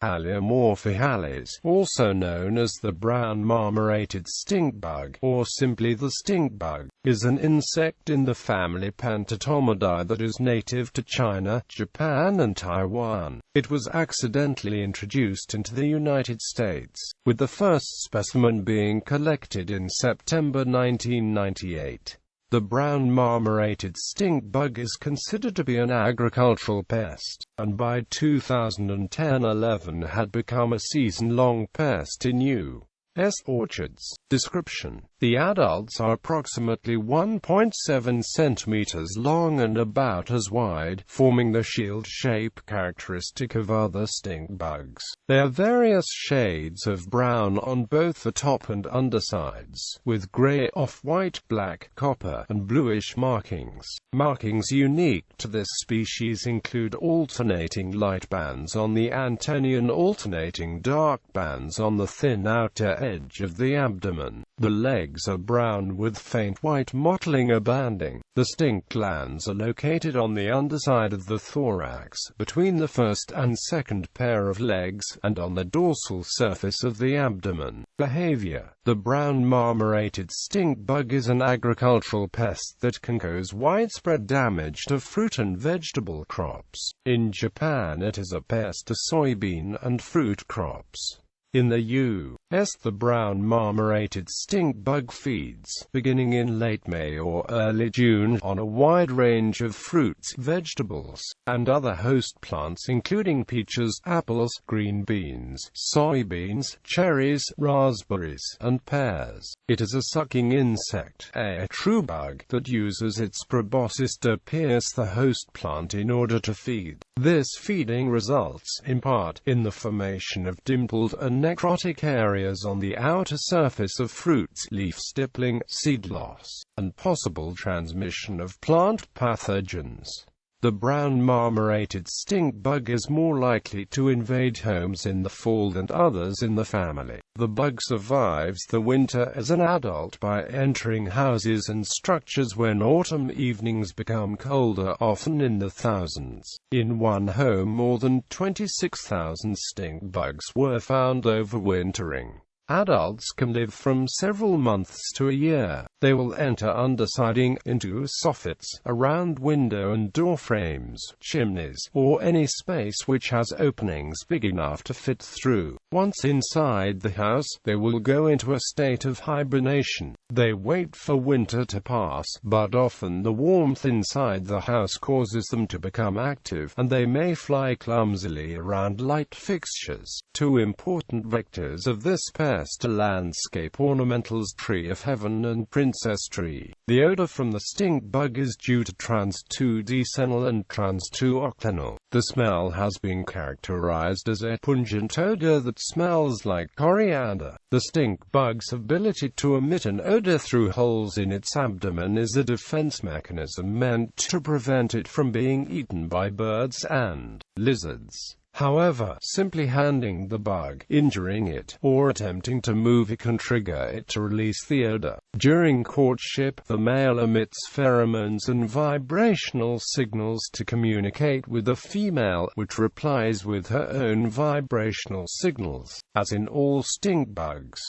Halyomorpha halys, also known as the brown marmorated stink bug, or simply the stink bug, is an insect in the family Pentatomidae that is native to China, Japan and Taiwan. It was accidentally introduced into the United States, with the first specimen being collected in September 1998. The brown marmorated stink bug is considered to be an agricultural pest, and by 2010-11 had become a season-long pest in U.S. orchards. Description: the adults are approximately 1.7 centimeters long and about as wide, forming the shield shape characteristic of other stink bugs. There are various shades of brown on both the top and undersides, with gray, off-white, black, copper, and bluish markings. Markings unique to this species include alternating light bands on the antennae and alternating dark bands on the thin outer edge of the abdomen. The legs are brown with faint white mottling or banding. The stink glands are located on the underside of the thorax, between the first and second pair of legs, and on the dorsal surface of the abdomen. Behavior: the brown marmorated stink bug is an agricultural pest that can cause widespread damage to fruit and vegetable crops. In Japan, it is a pest to soybean and fruit crops. In the U.S., the brown marmorated stink bug feeds, beginning in late May or early June, on a wide range of fruits, vegetables, and other host plants including peaches, apples, green beans, soybeans, cherries, raspberries, and pears. It is a sucking insect, a true bug, that uses its proboscis to pierce the host plant in order to feed. This feeding results, in part, in the formation of dimpled and necrotic areas on the outer surface of fruits, leaf stippling, seed loss, and possible transmission of plant pathogens. The brown marmorated stink bug is more likely to invade homes in the fall than others in the family. The bug survives the winter as an adult by entering houses and structures when autumn evenings become colder, often in the thousands. In one home, more than 26,000 stink bugs were found overwintering. Adults can live from several months to a year. They will enter undersiding, into soffits, around window and door frames, chimneys, or any space which has openings big enough to fit through. Once inside the house, they will go into a state of hibernation. They wait for winter to pass, but often the warmth inside the house causes them to become active, and they may fly clumsily around light fixtures. Two important vectors of this pest are landscape ornamentals, tree of heaven and princess tree. The odor from the stink bug is due to trans-2-decenal and trans-2-octenal. The smell has been characterized as a pungent odor that smells like coriander. The stink bug's ability to emit an odor through holes in its abdomen is a defense mechanism meant to prevent it from being eaten by birds and lizards. However, simply handling the bug, injuring it, or attempting to move it can trigger it to release the odor. During courtship, the male emits pheromones and vibrational signals to communicate with the female, which replies with her own vibrational signals. As in all stink bugs,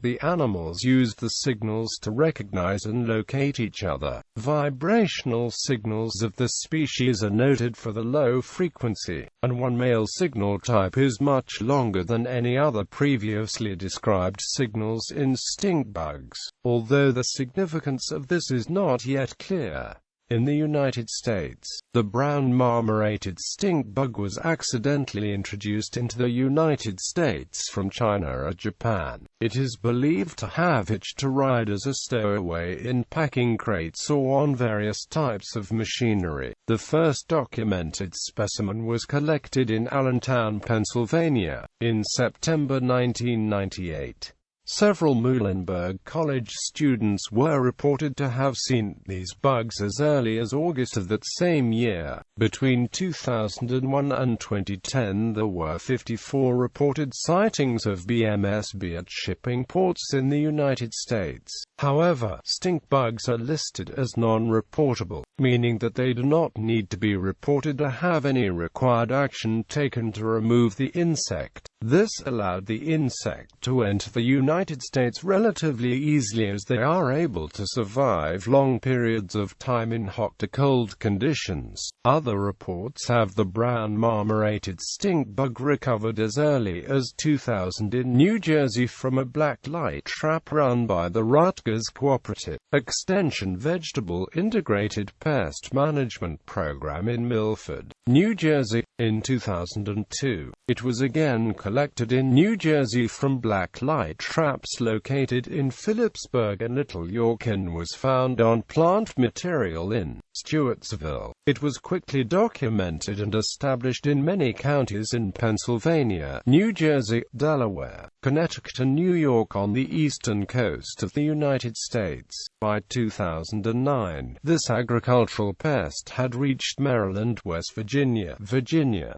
the animals use the signals to recognize and locate each other. Vibrational signals of this species are noted for the low frequency, and one male signal type is much longer than any other previously described signals in stink bugs, although the significance of this is not yet clear. In the United States, the brown marmorated stink bug was accidentally introduced into the United States from China or Japan. It is believed to have hitched a ride as a stowaway in packing crates or on various types of machinery. The first documented specimen was collected in Allentown, Pennsylvania, in September 1998. Several Muhlenberg College students were reported to have seen these bugs as early as August of that same year. Between 2001 and 2010, there were 54 reported sightings of BMSB at shipping ports in the United States. However, stink bugs are listed as non-reportable, meaning that they do not need to be reported to have any required action taken to remove the insect. This allowed the insect to enter the United States relatively easily, as they are able to survive long periods of time in hot to cold conditions. Other reports have the brown marmorated stink bug recovered as early as 2000 in New Jersey from a black light trap run by the Rutgers Cooperative Extension Vegetable Integrated Pest Management Program in Milford, New Jersey. In 2002, it was again collected in New Jersey from black light traps located in Phillipsburg and Little York, and was found on plant material in Stewartsville. It was quickly documented and established in many counties in Pennsylvania, New Jersey, Delaware, Connecticut and New York on the eastern coast of the United States. By 2009, this agricultural pest had reached Maryland, West Virginia,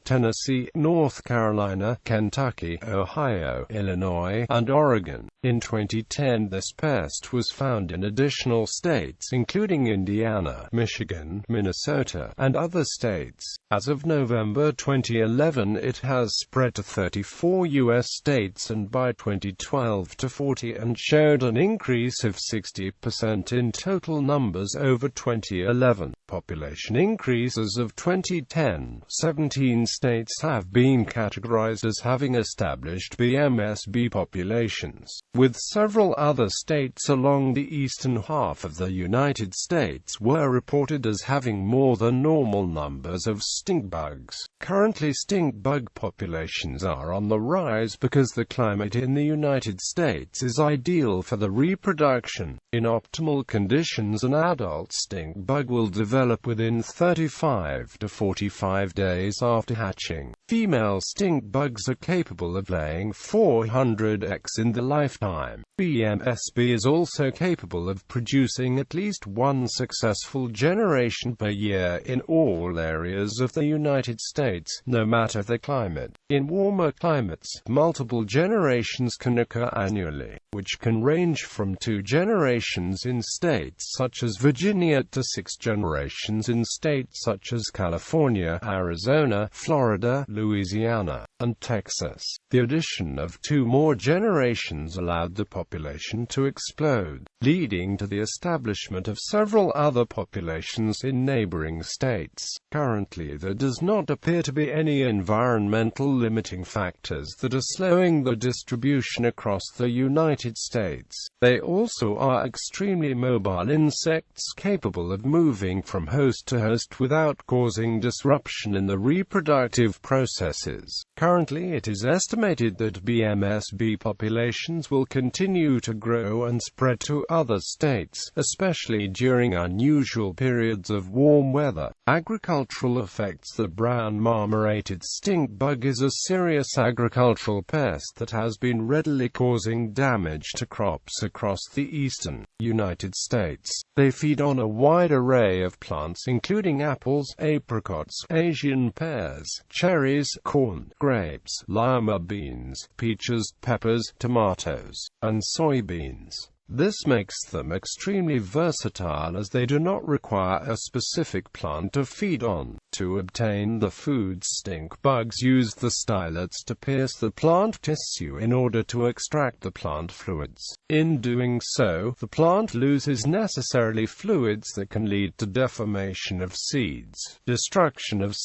Tennessee, North Carolina, Kentucky, Ohio, Illinois, and Oregon. In 2010, this pest was found in additional states, including Indiana, Michigan, Minnesota, and other states. As of November 2011, it has spread to 34 U.S. states and by 2012 to 40, and showed an increase of 60% in total numbers over 2011. Population increases of 2010. 17 states have been categorized as having established BMSB populations, with several other states along the eastern half of the United States were reported as having more than normal numbers of stink bugs. Currently, stink bug populations are on the rise because the climate in the United States is ideal for the reproduction. In optimal conditions, an adult stink bug will develop within 35 to 45 days after hatching. Female stink bugs are capable of laying 400 eggs in their lifetime. BMSB is also capable of producing at least one successful generation per year in all areas of the United States, no matter the climate. In warmer climates, multiple generations can occur annually, which can range from 2 generations in states such as Virginia to 6 generations in states such as California, Arizona, Florida, Louisiana, and Texas. The addition of 2 more generations allowed the population to explode, leading to the establishment of several other populations in neighboring states. Currently, there does not appear to be any environmental limiting factors that are slowing the distribution across the United States. They also are extremely mobile insects capable of moving from host to host without causing disruption in the reproductive processes. Currently, it is estimated that BMSB populations will continue to grow and spread to other states, especially during unusual periods of warm weather. Agricultural effects. The brown marmorated stink bug is a serious agricultural pest that has been readily causing damage to crops across the eastern United States. They feed on a wide array of plants including apples, apricots, Asian pears, cherries, corn, grapes, lima beans, peaches, peppers, tomatoes, and soybeans. This makes them extremely versatile as they do not require a specific plant to feed on. To obtain the food, stink bugs use the stylets to pierce the plant tissue in order to extract the plant fluids. In doing so, the plant loses necessary fluids that can lead to deformation of seeds, destruction of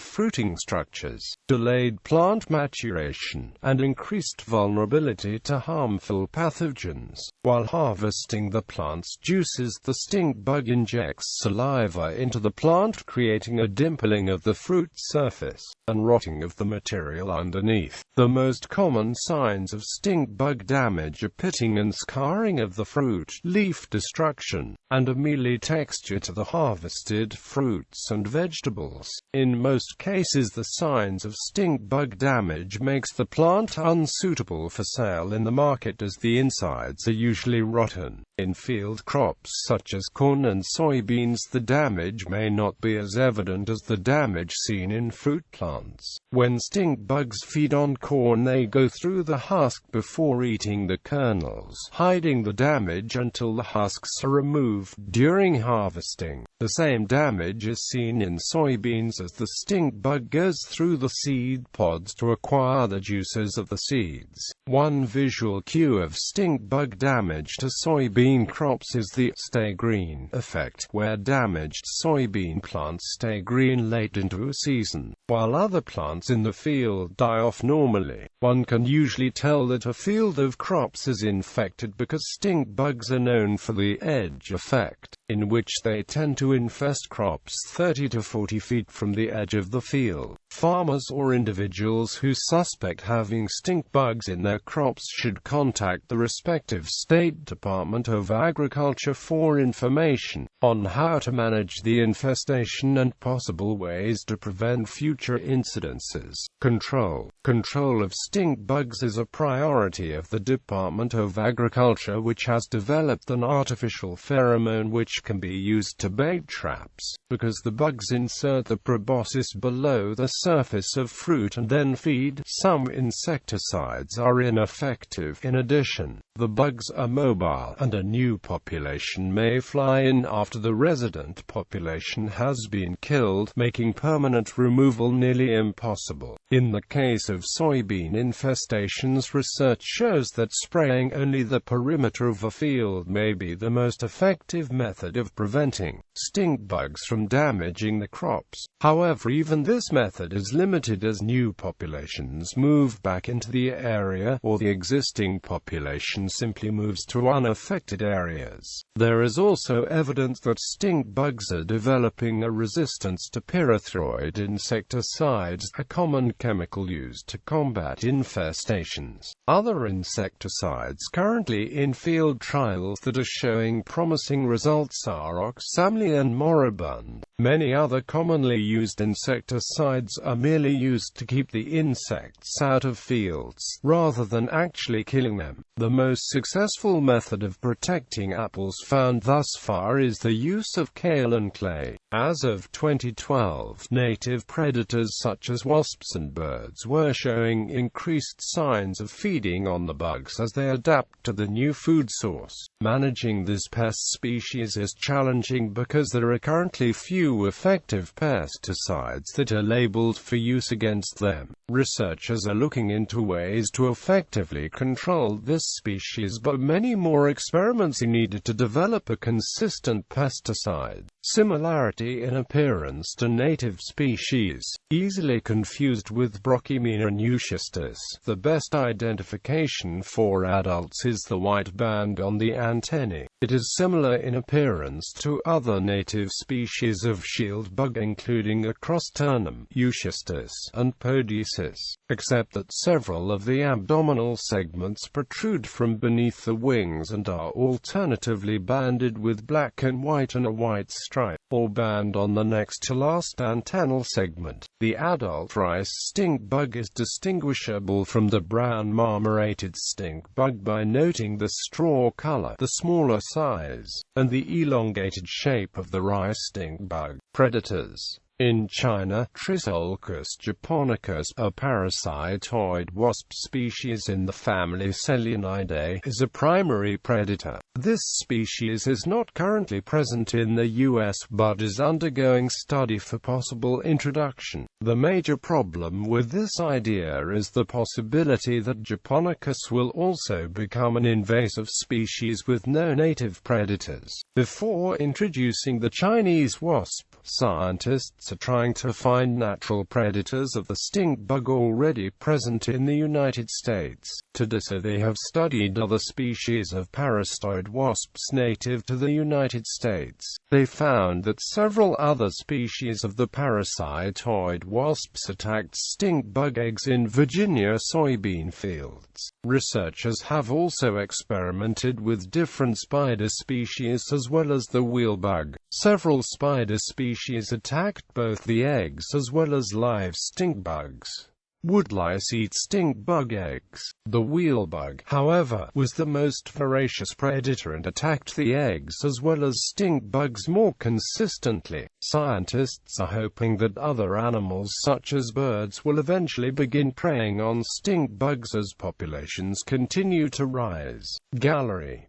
fruiting structures, delayed plant maturation, and increased vulnerability to harmful pathogens. pathogens. While harvesting the plant's juices, the stink bug injects saliva into the plant, creating a dimpling of the fruit surface and rotting of the material underneath. The most common signs of stink bug damage are pitting and scarring of the fruit, leaf destruction, and a mealy texture to the harvested fruits and vegetables. In most cases, the signs of stink bug damage makes the plant unsuitable for sale in the market, as the insides are usually rotten. In field crops such as corn and soybeans, the damage may not be as evident as the damage seen in fruit plants. When stink bugs feed on corn, they go through the husk before eating the kernels, hiding the damage until the husks are removed during harvesting. The same damage is seen in soybeans as the stink bug goes through the seed pods to acquire the juices of the seeds. One visual cue of stink bug damage to soybean crops is the stay green effect, where damaged soybean plants stay green late into a season, while other plants in the field die off normally. One can usually tell that a field of crops is infected because stink bugs are known for the edge effect, in which they tend to infest crops 30 to 40 feet from the edge of the field. Farmers or individuals who suspect having stink bugs in their crops should contact the respective State Department of Agriculture for information on how to manage the infestation and possible ways to prevent future incidences. Control of stink bugs is a priority of the Department of Agriculture, which has developed an artificial pheromone which can be used to bait traps, because the bugs insert the proboscis below the surface of fruit and then feed. Some insecticides are ineffective. In addition, the bugs are mobile, and a new population may fly in after the resident population has been killed, making permanent removal nearly impossible. In the case of soybean infestations, research shows that spraying only the perimeter of a field may be the most effective method of preventing stink bugs from damaging the crops. However, even this method is limited as new populations move back into the area, or the existing population simply moves to unaffected areas. There is also evidence that stink bugs are developing a resistance to pyrethroid insecticides, a common chemical used to combat infestations. Other insecticides currently in field trials that are showing promising results are oxamlin and moribund. Many other commonly used insecticides are merely used to keep the insects out of fields, rather than actually killing them. The most successful method of protecting apples found thus far is the use of kale and clay. As of 2012, native predators such as wasps and birds were showing increased signs of feeding on the bugs as they adapt to the new food source. Managing this pest species is challenging because there are currently few effective pesticides that are labeled for use against them. Researchers are looking into ways to effectively control this species, but many more experiments are needed to develop a consistent pesticide. Similarity in appearance to native species, easily confused with Brocchimina nuschistus. The best identification for adults is the white band on the antennae. It is similar in appearance to other native species of shield bug, including Acrosternum, Euschistus, and Podesis, except that several of the abdominal segments protrude from beneath the wings and are alternatively banded with black and white and a white stripe, or band on the next to last antennal segment. The adult rice stink bug is distinguishable from the brown marmorated stink bug by noting the straw color, the smaller size, and the elongated shape of the rice stink bug. Predators. In China, Trisolcus japonicus, a parasitoid wasp species in the family Selionidae, is a primary predator. This species is not currently present in the U.S. but is undergoing study for possible introduction. The major problem with this idea is the possibility that Japonicus will also become an invasive species with no native predators. Before introducing the Chinese wasp, Scientists are trying to find natural predators of the stink bug already present in the United States. To do so, they have studied other species of parasitoid wasps native to the United States. They found that several other species of the parasitoid wasps attacked stink bug eggs in Virginia soybean fields. Researchers have also experimented with different spider species as well as the wheel bug. Several spider species attacked both the eggs as well as live stink bugs. Woodlice eat stink bug eggs. The wheel bug, however, was the most voracious predator and attacked the eggs as well as stink bugs more consistently. Scientists are hoping that other animals such as birds will eventually begin preying on stink bugs as populations continue to rise. Gallery.